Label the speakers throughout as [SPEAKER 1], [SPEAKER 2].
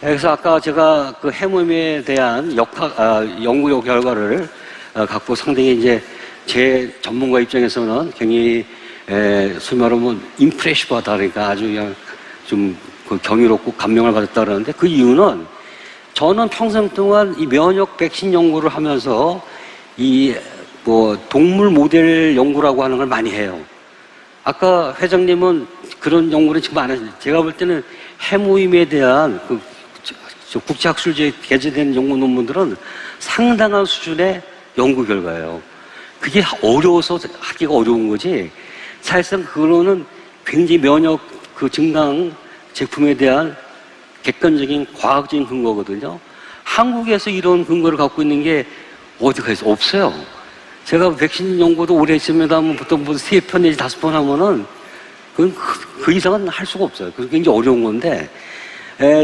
[SPEAKER 1] 그래서 아까 제가 그 해모임에 대한 연구 결과를 갖고 상당히 이제 제 전문가 입장에서는 굉장히 소위 말하면 임프레시브하다, 그러니까 아주 그냥 좀 그 경이롭고 감명을 받았다 그러는데, 그 이유는 저는 평생 동안 이 면역 백신 연구를 하면서 이 뭐 동물 모델 연구라고 하는 걸 많이 해요. 아까 회장님은 그런 연구는 지금 안 하시죠. 제가 볼 때는 해모임에 대한 국제학술지에 게재된 연구 논문들은 상당한 수준의 연구 결과예요. 그게 어려워서 하기가 어려운 거지, 사실상 그거는 굉장히 면역 증강 제품에 대한 객관적인 과학적인 근거거든요. 한국에서 이런 근거를 갖고 있는 게 어디가 있어? 없어요. 제가 백신 연구도 오래 했습니다만 보통 3편 내지 5번 하면은 그건 그 이상은 할 수가 없어요. 그게 굉장히 어려운 건데,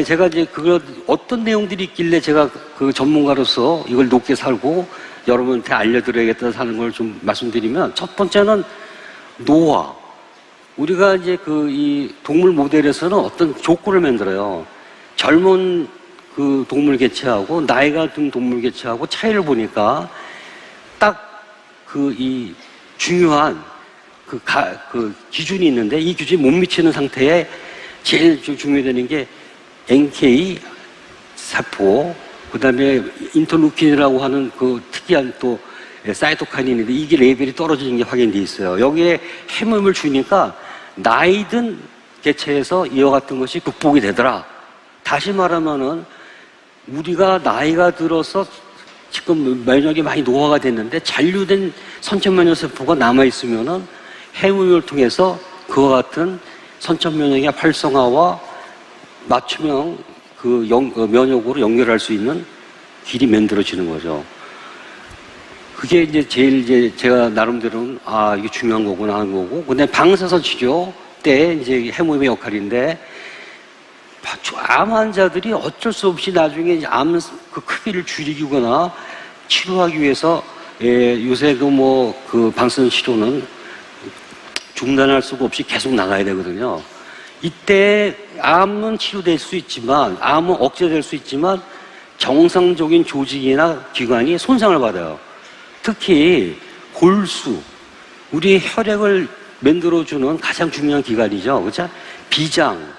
[SPEAKER 1] 제가 이제 어떤 내용들이 있길래 제가 그 전문가로서 이걸 높게 살고 여러분한테 알려드려야겠다 하는 걸 좀 말씀드리면, 첫 번째는 노화. 우리가 이제 이 동물 모델에서는 어떤 조건을 만들어요. 젊은 그 동물 개체하고 나이가 든 동물 개체하고 차이를 보니까 딱 이 중요한 기준이 있는데, 이 기준이 못 미치는 상태에 제일 중요되는 게 NK 세포, 그 다음에 인터루킨이라고 하는 그 특이한 또 사이토카인이 있는데, 이게 레벨이 떨어지는 게 확인돼 있어요. 여기에 해모임을 주니까 나이 든 개체에서 이와 같은 것이 극복이 되더라. 다시 말하면은 우리가 나이가 들어서 지금 면역이 많이 노화가 됐는데 잔류된 선천면역 세포가 남아있으면은 해모임을 통해서 그와 같은 선천면역의 활성화와 맞춤형 면역으로 연결할 수 있는 길이 만들어지는 거죠. 그게 이제 제일 제가 나름대로는 이게 중요한 거구나 하는 거고, 근데 방사선 치료 때 이제 해모임의 역할인데, 암 환자들이 어쩔 수 없이 나중에 암 그 크기를 줄이거나 치료하기 위해서 요새도 그 방사선 치료는 중단할 수가 없이 계속 나가야 되거든요. 이때 암은 치료될 수 있지만, 암은 억제될 수 있지만 정상적인 조직이나 기관이 손상을 받아요. 특히 골수, 우리 혈액을 만들어주는 가장 중요한 기관이죠. 그렇죠? 비장,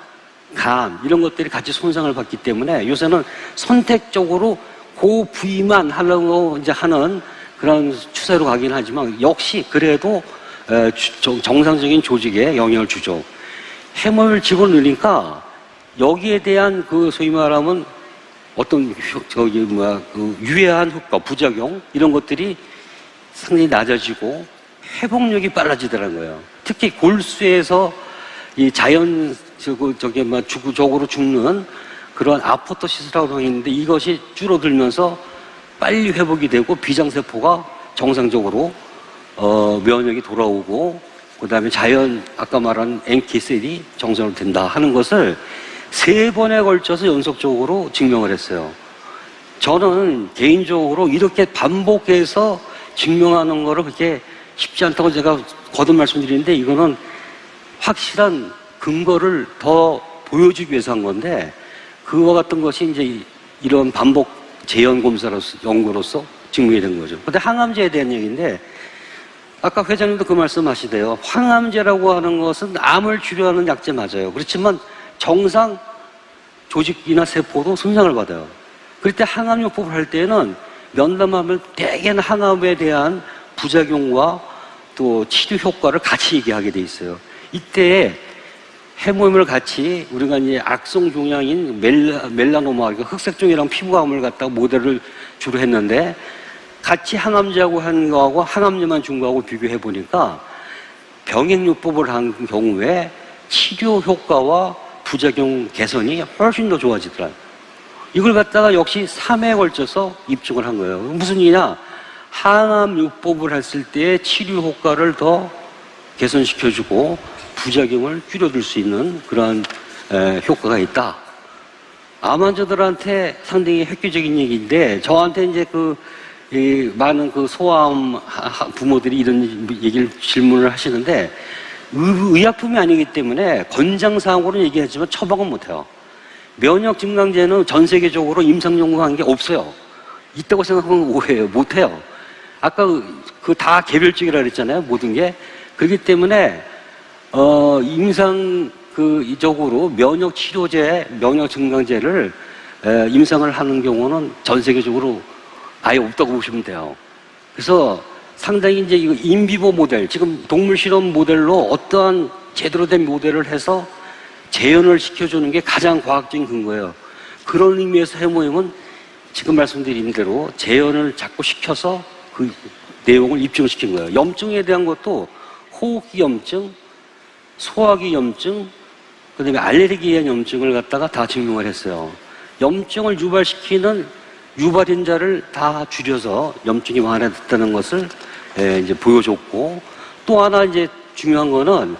[SPEAKER 1] 간, 이런 것들이 같이 손상을 받기 때문에 요새는 선택적으로 그 부위만 하려고 이제 하는 그런 추세로 가긴 하지만, 역시 그래도 정상적인 조직에 영향을 주죠. 해모임을 집어넣으니까 여기에 대한 소위 말하면 어떤 유해한 효과, 부작용, 이런 것들이 상당히 낮아지고 회복력이 빨라지더라는 거예요. 특히 골수에서 이 주구적으로 죽는 그런 아포토시스라고 하는 게 있는데, 이것이 줄어들면서 빨리 회복이 되고 비장세포가 정상적으로 면역이 돌아오고, 그 다음에 아까 말한 NK셀이 정상으로 된다 하는 것을 3번에 걸쳐서 연속적으로 증명을 했어요. 저는 개인적으로 이렇게 반복해서 증명하는 거를 그렇게 쉽지 않다고 제가 거듭 말씀드리는데, 이거는 확실한 근거를 더 보여주기 위해서 한 건데, 그와 같은 것이 이제 이런 반복 재현 검사로서, 연구로서 증명이 된 거죠. 근데 항암제에 대한 얘기인데, 아까 회장님도 그 말씀 하시대요. 항암제라고 하는 것은 암을 치료하는 약제 맞아요. 그렇지만 정상 조직이나 세포도 손상을 받아요. 그럴 때 항암요법을 할 때는 면담하면 대개는 항암에 대한 부작용과 또 치료 효과를 같이 얘기하게 돼 있어요. 이때 해모임을 같이 우리가 이제 악성 종양인 멜라노마, 흑색종이랑 피부암을 갖다가 모델을 주로 했는데, 같이 항암제하고 한 거하고 항암제만 준 거하고 비교해 보니까 병행요법을 한 경우에 치료 효과와 부작용 개선이 훨씬 더 좋아지더라고요. 이걸 갖다가 역시 3회에 걸쳐서 입증을 한 거예요. 무슨 얘기냐? 항암요법을 했을 때 치료 효과를 더 개선시켜주고 부작용을 줄여들 수 있는 그런 효과가 있다. 암 환자들한테 상당히 획기적인 얘기인데, 저한테 이제 많은 소아암 부모들이 이런 얘기를 질문을 하시는데, 의약품이 아니기 때문에 권장사항으로는 얘기하지만 처방은 못해요. 면역 증강제는 전 세계적으로 임상 연구한 게 없어요. 있다고 생각하면 오해예요. 못해요. 아까 그 다 개별적이라 그랬잖아요. 모든 게. 그렇기 때문에 임상적으로 면역 치료제, 면역 증강제를 임상을 하는 경우는 전 세계적으로 아예 없다고 보시면 돼요. 그래서 상당히 이제 이거 인비보 모델, 지금 동물 실험 모델로 어떠한 제대로 된 모델을 해서 재현을 시켜주는 게 가장 과학적인 근거예요. 그런 의미에서 해모임은 지금 말씀드린 대로 재현을 자꾸 시켜서 그 내용을 입증시킨 거예요. 염증에 대한 것도 호흡기 염증, 소화기 염증, 그 다음에 알레르기에 대한 염증을 갖다가 다 증명을 했어요. 염증을 유발시키는 유발인자를 다 줄여서 염증이 완화됐다는 것을 이제 보여줬고, 또 하나 이제 중요한 거는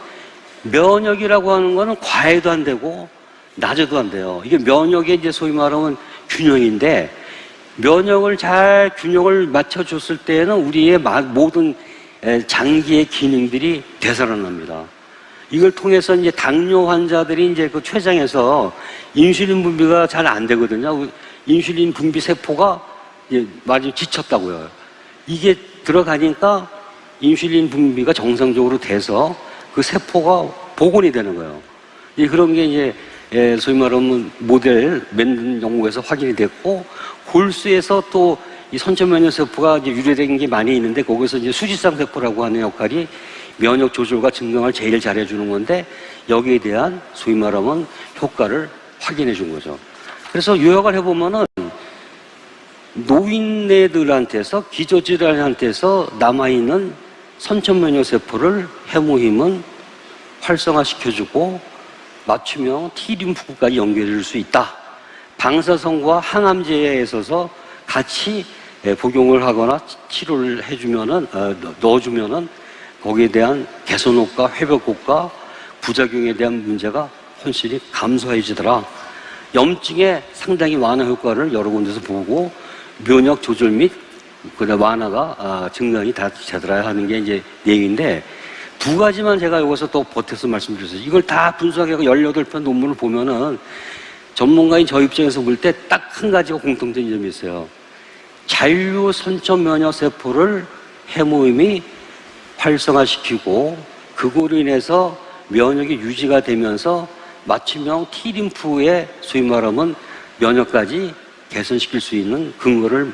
[SPEAKER 1] 면역이라고 하는 거는 과해도 안 되고 낮아도 안 돼요. 이게 면역의 이제 소위 말하면 균형인데, 면역을 잘 균형을 맞춰줬을 때에는 우리의 모든 장기의 기능들이 되살아납니다. 이걸 통해서 이제 당뇨 환자들이 이제 그 췌장에서 인슐린 분비가 잘 안 되거든요. 인슐린 분비 세포가 이제 많이 지쳤다고요. 이게 들어가니까 인슐린 분비가 정상적으로 돼서 그 세포가 복원이 되는 거예요. 그런 게 이제 소위 말하면 모델 만든 연구에서 확인이 됐고, 골수에서 또 이 선천면역 세포가 이제 유래된 게 많이 있는데, 거기서 이제 수지상 세포라고 하는 역할이 면역 조절과 증강을 제일 잘해주는 건데, 여기에 대한 소위 말하면 효과를 확인해 준 거죠. 그래서 요약을 해보면은 노인네들한테서 기저질환한테서 남아있는 선천면역 세포를 해모힘은 활성화시켜주고 맞춤형 T림프구까지 연결해줄 수 있다. 방사선과 항암제에 있어서 같이 복용을 하거나 치료를 해주면은 넣어주면은 거기에 대한 개선 효과, 회복 효과, 부작용에 대한 문제가 현실이 감소해지더라. 염증의 상당히 완화 효과를 여러 군데서 보고, 면역 조절 및 완화가 증강이 다 되더라 하는 게 이제 내용인데, 두 가지만 제가 여기서 또 보태서 말씀드렸어요. 이걸 다 분석하고 18편 논문을 보면은 전문가인 저 입장에서 볼 때 딱 한 가지가 공통된 점이 있어요. 잔류 선천 면역 세포를 해모임이 활성화시키고, 그거로 인해서 면역이 유지가 되면서 맞춤형 T림프의 소위 말하면 면역까지 개선시킬 수 있는 근거를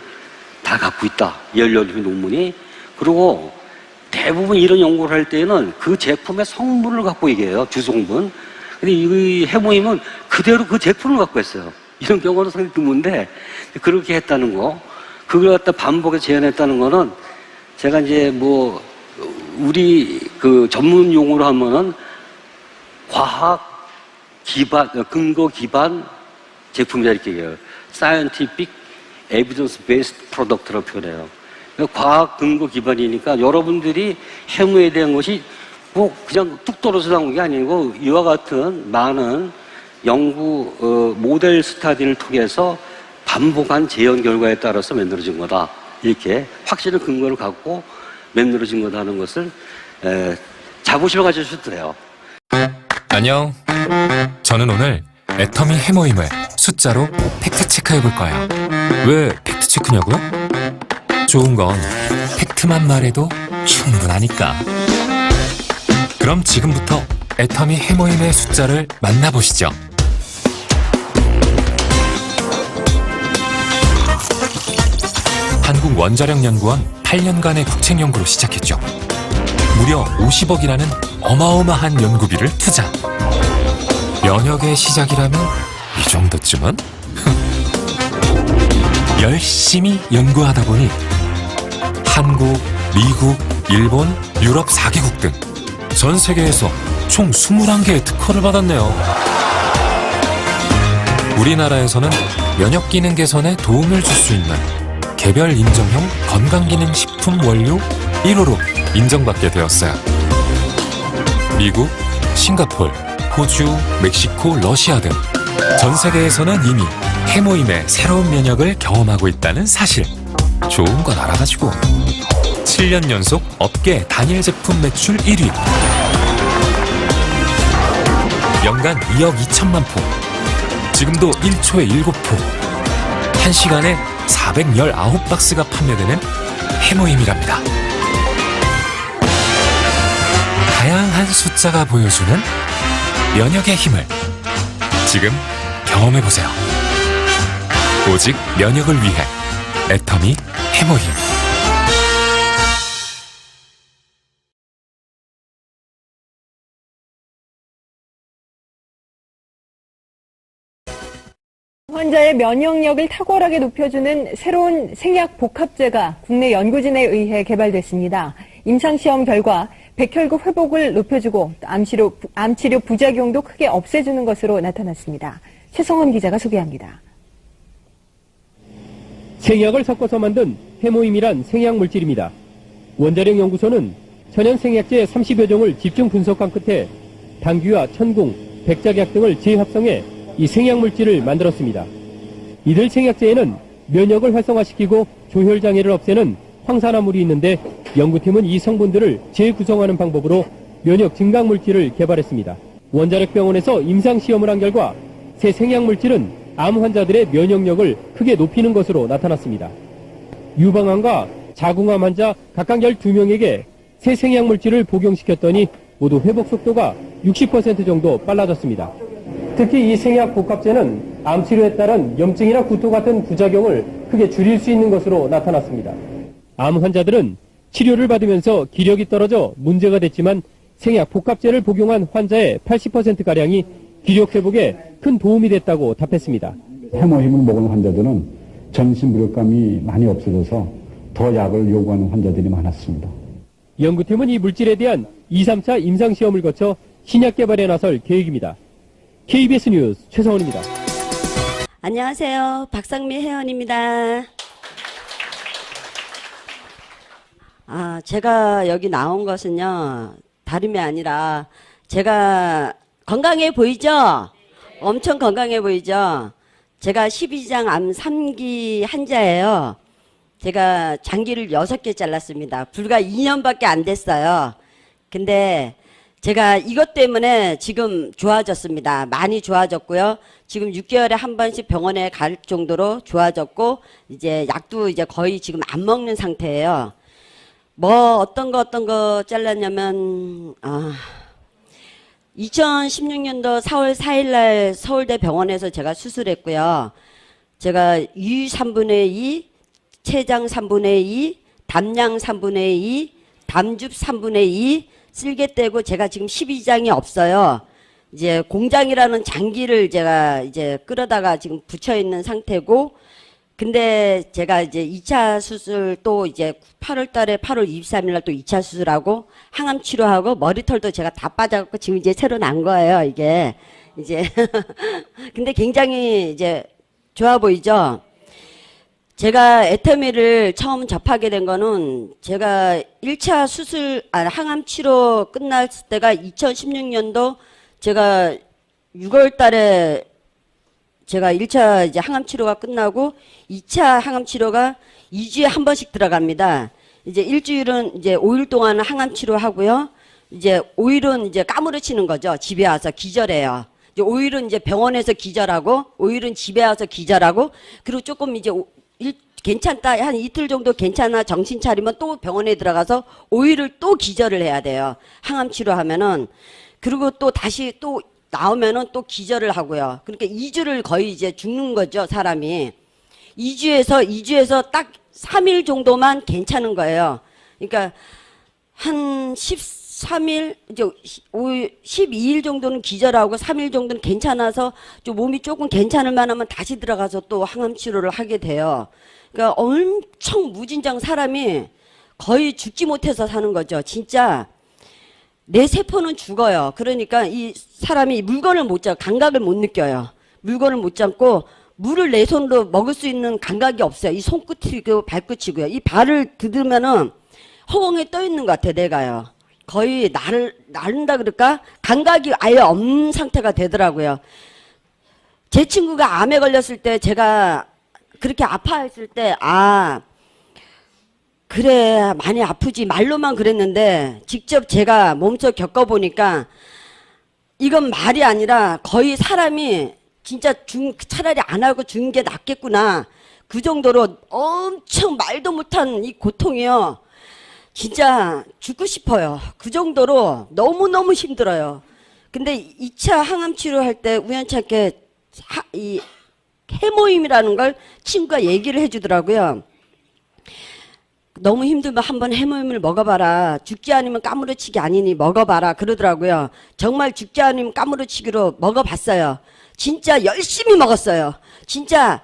[SPEAKER 1] 다 갖고 있다. 18편 논문이. 그리고 대부분 이런 연구를 할 때는 그 제품의 성분을 갖고 얘기해요. 주성분. 근데 이 해모임은 그대로 그 제품을 갖고 했어요. 이런 경우는 상당히 드문데, 그렇게 했다는 거. 그걸 갖다 반복해서 재현했다는 거는, 제가 이제 우리 그 전문 용어로 하면은 과학 기반, 근거 기반 제품이다 이렇게 얘기해요. Scientific Evidence Based Product라고 표현해요. 과학 근거 기반이니까 여러분들이 해무에 대한 것이 그냥 뚝 떨어져 나온 게 아니고, 이와 같은 많은 연구 모델 스타디를 통해서 반복한 재현 결과에 따라서 만들어진 거다. 이렇게 확실한 근거를 갖고 만들어진 거다는 것을 자부심을 가지셔도 돼요.
[SPEAKER 2] 안녕. 저는 오늘 애터미 해모임을 숫자로 팩트 체크해 볼 거예요. 왜 팩트 체크냐고요? 좋은 건 팩트만 말해도 충분하니까. 그럼 지금부터 애터미 해모임의 숫자를 만나보시죠. 한국원자력연구원 8년간의 국책연구로 시작했죠. 무려 50억이라는 어마어마한 연구비를 투자. 면역의 시작이라면 이 정도쯤은? 열심히 연구하다 보니 한국, 미국, 일본, 유럽 4개국 등 전 세계에서 총 21개의 특허를 받았네요. 우리나라에서는 면역 기능 개선에 도움을 줄 수 있는 개별 인정형 건강기능식품 원료 1호로 인정받게 되었어요. 미국, 싱가포르, 호주, 멕시코, 러시아 등 전 세계에서는 이미 해모임의 새로운 면역을 경험하고 있다는 사실. 좋은 건 알아가지고 7년 연속 업계 단일 제품 매출 1위, 연간 2억 2천만 포, 지금도 1초에 7포, 1시간에 419박스가 판매되는 해모임이랍니다. 다양한 숫자가 보여주는 면역의 힘을 지금 경험해보세요. 오직 면역을 위해 애터미 해모임.
[SPEAKER 3] 환자의 면역력을 탁월하게 높여주는 새로운 생약 복합제가 국내 연구진에 의해 개발됐습니다. 임상시험 결과 백혈구 회복을 높여주고 암치료 부작용도 크게 없애주는 것으로 나타났습니다. 최성원 기자가 소개합니다.
[SPEAKER 4] 생약을 섞어서 만든 해모임이란 생약 물질입니다. 원자력 연구소는 천연 생약제 30여 종을 집중 분석한 끝에 당귀와 천궁, 백작약 등을 재합성해 이 생약 물질을 만들었습니다. 이들 생약제에는 면역을 활성화시키고 조혈 장애를 없애는 황산화물이 있는데 연구팀은 이 성분들을 재구성하는 방법으로 면역 증강 물질을 개발했습니다. 원자력병원에서 임상 시험을 한 결과 새 생약 물질은 암 환자들의 면역력을 크게 높이는 것으로 나타났습니다. 유방암과 자궁암 환자 각각 12명에게 새 생약 물질을 복용시켰더니 모두 회복 속도가 60% 정도 빨라졌습니다. 특히 이 생약 복합제는 암 치료에 따른 염증이나 구토 같은 부작용을 크게 줄일 수 있는 것으로 나타났습니다. 암 환자들은 치료를 받으면서 기력이 떨어져 문제가 됐지만 생약 복합제를 복용한 환자의 80%가량이 기력 회복에 큰 도움이 됐다고 답했습니다.
[SPEAKER 5] 해모힘을 먹은 환자들은 전신 무력감이 많이 없어져서 더 약을 요구하는 환자들이 많았습니다.
[SPEAKER 4] 연구팀은 이 물질에 대한 2, 3차 임상시험을 거쳐 신약 개발에 나설 계획입니다. KBS 뉴스 최성원입니다.
[SPEAKER 6] 안녕하세요. 박상미 회원입니다. 제가 여기 나온 것은요, 다름이 아니라 제가 건강해 보이죠? 엄청 건강해 보이죠? 제가 12장 암 3기 환자예요. 제가 장기를 6개 잘랐습니다. 불과 2년밖에 안 됐어요. 근데 제가 이것 때문에 지금 좋아졌습니다. 많이 좋아졌고요. 지금 6개월에 한 번씩 병원에 갈 정도로 좋아졌고, 이제 약도 이제 거의 지금 안 먹는 상태예요. 뭐 어떤 거 잘랐냐면 2016년도 4월 4일 날 서울대 병원에서 제가 수술했고요. 제가 유 3분의 2, 췌장 3분의 2, 담양 3분의 2, 담즙 3분의 2 쓸개 떼고 제가 지금 12장이 없어요. 이제 공장이라는 장기를 제가 이제 끌어다가 지금 붙여 있는 상태고, 근데 제가 이제 2차 수술 또 이제 8월 달에 8월 23일 날 또 2차 수술하고 항암 치료하고 머리털도 제가 다 빠져갖고 지금 이제 새로 난 거예요, 이게. 이제. 근데 굉장히 이제 좋아 보이죠? 제가 애터미를 처음 접하게 된 거는 제가 1차 항암 치료 끝났을 때가 2016년도 제가 6월 달에 제가 1차 이제 항암 치료가 끝나고 2차 항암 치료가 2주에 한 번씩 들어갑니다. 이제 일주일은 이제 5일 동안 항암 치료하고요. 이제 5일은 이제 까무러치는 거죠. 집에 와서 기절해요. 이제 5일은 이제 병원에서 기절하고 5일은 집에 와서 기절하고, 그리고 조금 이제 괜찮다, 한 이틀 정도 괜찮아 정신 차리면 또 병원에 들어가서 5일을 또 기절을 해야 돼요. 항암 치료하면은. 그리고 또 다시 또 나오면은 또 기절을 하고요. 그러니까 2주를 거의 이제 죽는 거죠, 사람이. 2주에서 딱 3일 정도만 괜찮은 거예요. 그러니까 한 13일, 이제 12일 정도는 기절하고 3일 정도는 괜찮아서 좀 몸이 조금 괜찮을 만하면 다시 들어가서 또 항암 치료를 하게 돼요. 그러니까 엄청 무진장 사람이 거의 죽지 못해서 사는 거죠. 진짜 내 세포는 죽어요. 그러니까 이 사람이 물건을 못 잡고 감각을 못 느껴요. 물건을 못 잡고 물을 내 손으로 먹을 수 있는 감각이 없어요. 이 손끝이고 발끝이고요. 이 발을 디디면은 허공에 떠 있는 것 같아, 내가요. 거의 나른다 그럴까? 감각이 아예 없는 상태가 되더라고요. 제 친구가 암에 걸렸을 때 제가 그렇게 아파했을 때, 그래, 많이 아프지. 말로만 그랬는데 직접 제가 몸소 겪어보니까 이건 말이 아니라 거의 사람이 진짜 차라리 안 하고 죽는 게 낫겠구나. 그 정도로 엄청 말도 못한 이 고통이요. 진짜 죽고 싶어요. 그 정도로 너무너무 힘들어요. 근데 2차 항암 치료할 때 우연찮게 이 해모임이라는 걸 친구가 얘기를 해주더라고요. 너무 힘들면 한번 해모임을 먹어봐라. 죽지 않으면 까무러치기 아니니 먹어봐라. 그러더라고요. 정말 죽지 않으면 까무러치기로 먹어봤어요. 진짜 열심히 먹었어요. 진짜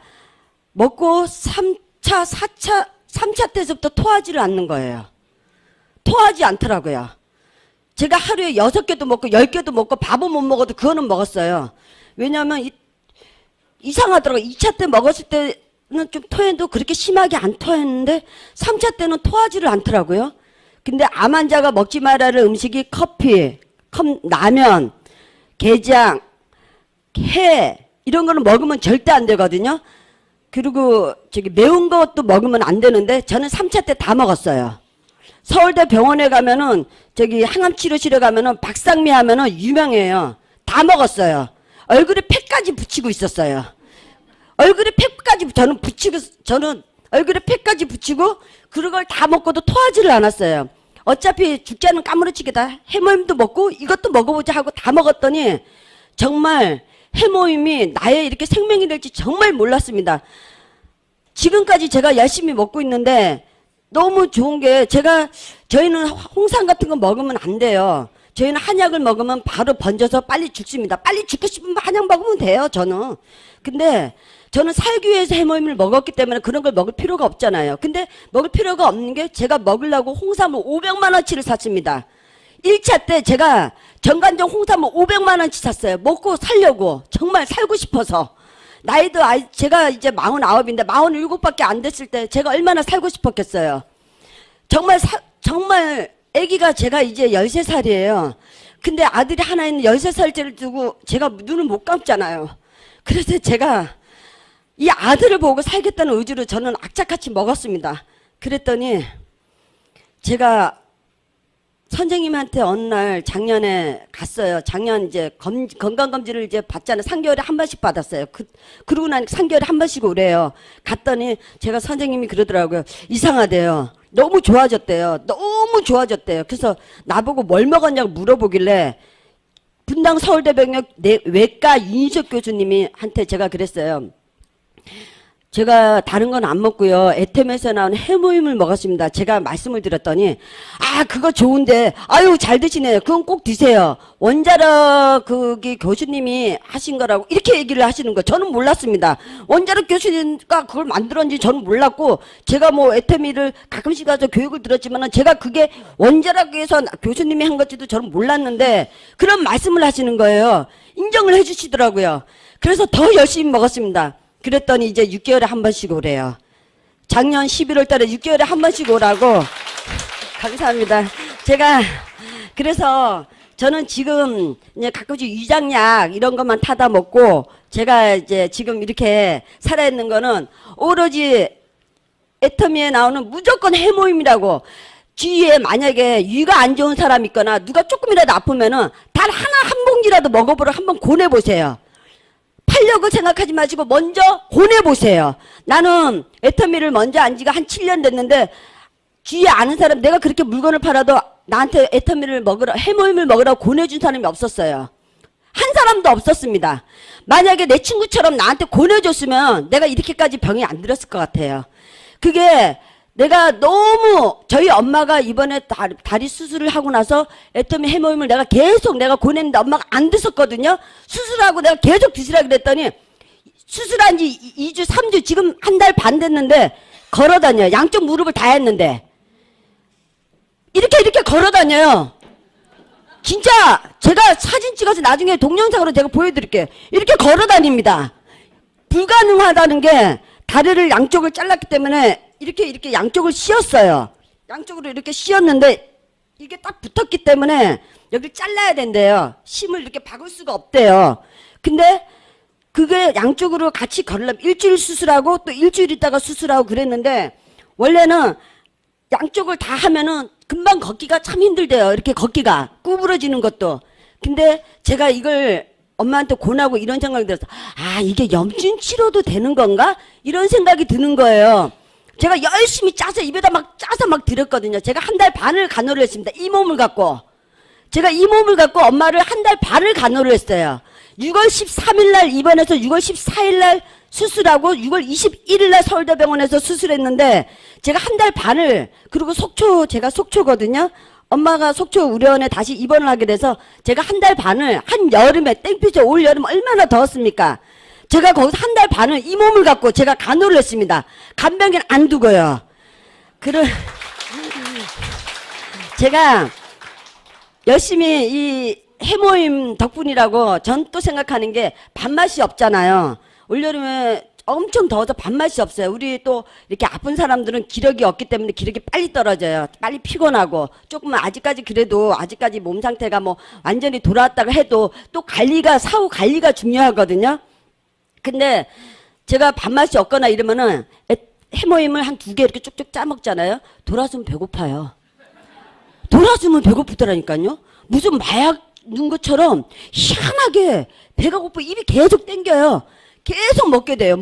[SPEAKER 6] 먹고 3차, 4차, 3차 때부터 토하지를 않는 거예요. 토하지 않더라고요. 제가 하루에 6개도 먹고 10개도 먹고 밥은 못 먹어도 그거는 먹었어요. 왜냐하면 이상하더라고요. 2차 때 먹었을 때는 좀 토해도 그렇게 심하게 안 토했는데 3차 때는 토하지를 않더라고요. 근데 암 환자가 먹지 말아야 할 음식이 커피, 라면, 게장, 회 이런 거는 먹으면 절대 안 되거든요. 그리고 매운 것도 먹으면 안 되는데 저는 3차 때 다 먹었어요. 서울대 병원에 가면은 항암치료실에 가면은 박상미 하면은 유명해요. 다 먹었어요. 얼굴에 팩까지 붙이고 있었어요. 얼굴에 팩까지 저는 얼굴에 팩까지 붙이고 그걸 다 먹고도 토하지를 않았어요. 어차피 죽지 않은 까무러치기다. 해모임도 먹고 이것도 먹어보자 하고 다 먹었더니 정말 해모임이 나의 이렇게 생명이 될지 정말 몰랐습니다. 지금까지 제가 열심히 먹고 있는데 너무 좋은 게 저희는 홍삼 같은 거 먹으면 안 돼요. 저희는 한약을 먹으면 바로 번져서 빨리 죽습니다. 빨리 죽고 싶으면 한약 먹으면 돼요, 저는. 근데 저는 살기 위해서 해모임을 먹었기 때문에 그런 걸 먹을 필요가 없잖아요. 근데 먹을 필요가 없는 게 제가 먹으려고 홍삼을 500만 원치를 샀습니다. 1차 때 제가 정관장 홍삼을 500만 원치 샀어요. 먹고 살려고. 정말 살고 싶어서. 나이도 제가 이제 49인데 47밖에 안 됐을 때 제가 얼마나 살고 싶었겠어요. 정말 아기가 제가 이제 13살이에요. 근데 아들이 하나 있는 13살째를 두고 제가 눈을 못 감잖아요. 그래서 제가 이 아들을 보고 살겠다는 의지로 저는 악착같이 먹었습니다. 그랬더니 제가 선생님한테 어느 날 작년에 갔어요. 작년 이제 건강검진을 이제 받잖아요. 3개월에 한 번씩 받았어요. 그러고 나니까 3개월에 한 번씩 오래요. 갔더니 제가 선생님이 그러더라고요. 이상하대요. 너무 좋아졌대요. 너무 좋아졌대요. 그래서 나보고 뭘 먹었냐고 물어보길래 분당 서울대병원 외과 윤희석 교수님이 한테 제가 그랬어요. 제가 다른 건 안 먹고요. 애템에서 나온 해모임을 먹었습니다. 제가 말씀을 드렸더니 그거 좋은데 아유 잘 드시네요. 그건 꼭 드세요. 원자력 교수님이 하신 거라고 이렇게 얘기를 하시는 거 저는 몰랐습니다. 원자력 교수님과 그걸 만들었는지 저는 몰랐고 제가 뭐 애템이를 가끔씩 가서 교육을 들었지만은 제가 그게 원자력에서 교수님이 한 건지도 저는 몰랐는데 그런 말씀을 하시는 거예요. 인정을 해주시더라고요. 그래서 더 열심히 먹었습니다. 그랬더니 이제 6개월에 한 번씩 오래요. 작년 11월 달에 6개월에 한 번씩 오라고. 감사합니다. 그래서 저는 지금 이제 가끔씩 위장약 이런 것만 타다 먹고 제가 이제 지금 이렇게 살아있는 거는 오로지 애터미에 나오는 무조건 해모임이라고. 주위에 만약에 위가 안 좋은 사람 있거나 누가 조금이라도 아프면은 단 한 봉지라도 먹어보러 한번 권해보세요. 팔려고 생각하지 마시고 먼저 권해보세요. 나는 애터미를 먼저 안 지가 한 7년 됐는데 주위에 아는 사람 내가 그렇게 물건을 팔아도 나한테 애터미를 먹으라 해모임을 먹으라고 권해준 사람이 없었어요. 한 사람도 없었습니다. 만약에 내 친구처럼 나한테 권해줬으면 내가 이렇게까지 병이 안 들었을 것 같아요. 그게 내가 너무 저희 엄마가 이번에 다리 수술을 하고 나서 애터미 해모임을 내가 권했는데 엄마가 안 드셨거든요. 수술하고 내가 계속 드시라 그랬더니 수술한 지 2주 3주 지금 한 달 반 됐는데 걸어다녀요. 양쪽 무릎을 다 했는데 이렇게 걸어다녀요. 진짜 제가 사진 찍어서 나중에 동영상으로 제가 보여드릴게요. 이렇게 걸어다닙니다. 불가능하다는 게 다리를 양쪽을 잘랐기 때문에 이렇게 양쪽을 씌었어요. 양쪽으로 이렇게 씌었는데 이게 딱 붙었기 때문에 여기 잘라야 된대요. 심을 이렇게 박을 수가 없대요. 근데 그게 양쪽으로 같이 걸으려면 일주일 수술하고 또 일주일 있다가 수술하고 그랬는데 원래는 양쪽을 다 하면은 금방 걷기가 참 힘들대요. 이렇게 걷기가 구부러지는 것도. 근데 제가 이걸 엄마한테 권하고 이런 생각이 들어서 아 이게 염증 치료도 되는 건가? 이런 생각이 드는 거예요. 제가 열심히 짜서 입에다 막 짜서 막 드렸거든요. 제가 한 달 반을 간호를 했습니다. 이 몸을 갖고. 제가 이 몸을 갖고 엄마를 한 달 반을 간호를 했어요. 6월 13일 날 입원해서 6월 14일 날 수술하고 6월 21일 날 서울대병원에서 수술했는데 제가 한 달 반을 그리고 제가 속초거든요. 엄마가 속초 의료원에 다시 입원을 하게 돼서 제가 한 달 반을 한 여름에 땡볕에 올 여름 얼마나 더웠습니까? 제가 거기서 한 달 반을 이 몸을 갖고 제가 간호를 했습니다. 간병인 안 두고요. 제가 열심히 이 해모임 덕분이라고 전 또 생각하는 게 밥맛이 없잖아요. 올여름에 엄청 더워서 밥맛이 없어요. 우리 또 이렇게 아픈 사람들은 기력이 없기 때문에 기력이 빨리 떨어져요. 빨리 피곤하고 조금은 아직까지 그래도 아직까지 몸 상태가 뭐 완전히 돌아왔다가 해도 또 사후 관리가 중요하거든요. 근데 제가 밥맛이 없거나 이러면은 해모임을 한 2개 이렇게 쭉쭉 짜먹잖아요. 돌아서면 배고파요. 돌아서면 배고프더라니까요. 무슨 마약 넣은 것처럼 희한하게 배가 고파 입이 계속 땡겨요. 계속 먹게 돼요.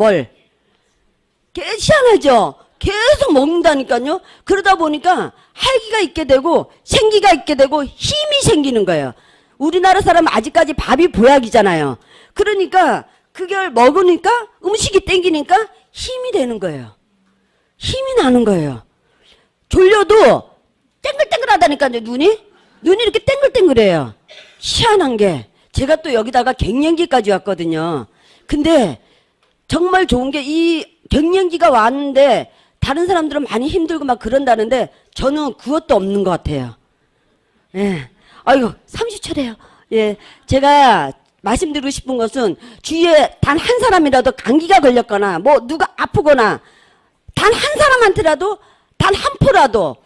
[SPEAKER 6] 희한하죠? 계속 먹는다니까요. 그러다 보니까 활기가 있게 되고 생기가 있게 되고 힘이 생기는 거예요. 우리나라 사람은 아직까지 밥이 보약이잖아요. 그러니까 그걸 먹으니까 음식이 땡기니까 힘이 되는 거예요. 힘이 나는 거예요. 졸려도 땡글땡글하다니까요. 눈이 이렇게 땡글땡글해요. 희한한 게 제가 또 여기다가 갱년기까지 왔거든요. 근데 정말 좋은 게 이 갱년기가 왔는데 다른 사람들은 많이 힘들고 막 그런다는데 저는 그것도 없는 것 같아요. 예. 아이고 30초래요. 예. 제가 말씀드리고 싶은 것은 주위에 단 한 사람이라도 감기가 걸렸거나 뭐 누가 아프거나 단 한 사람한테라도 단 한 포라도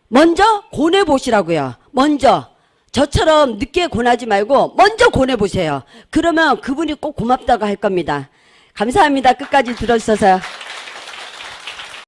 [SPEAKER 6] 먼저 권해보시라고요. 먼저. 저처럼 늦게 권하지 말고 먼저 권해보세요. 그러면 그분이 꼭 고맙다고 할 겁니다. 감사합니다. 끝까지 들어주셔서.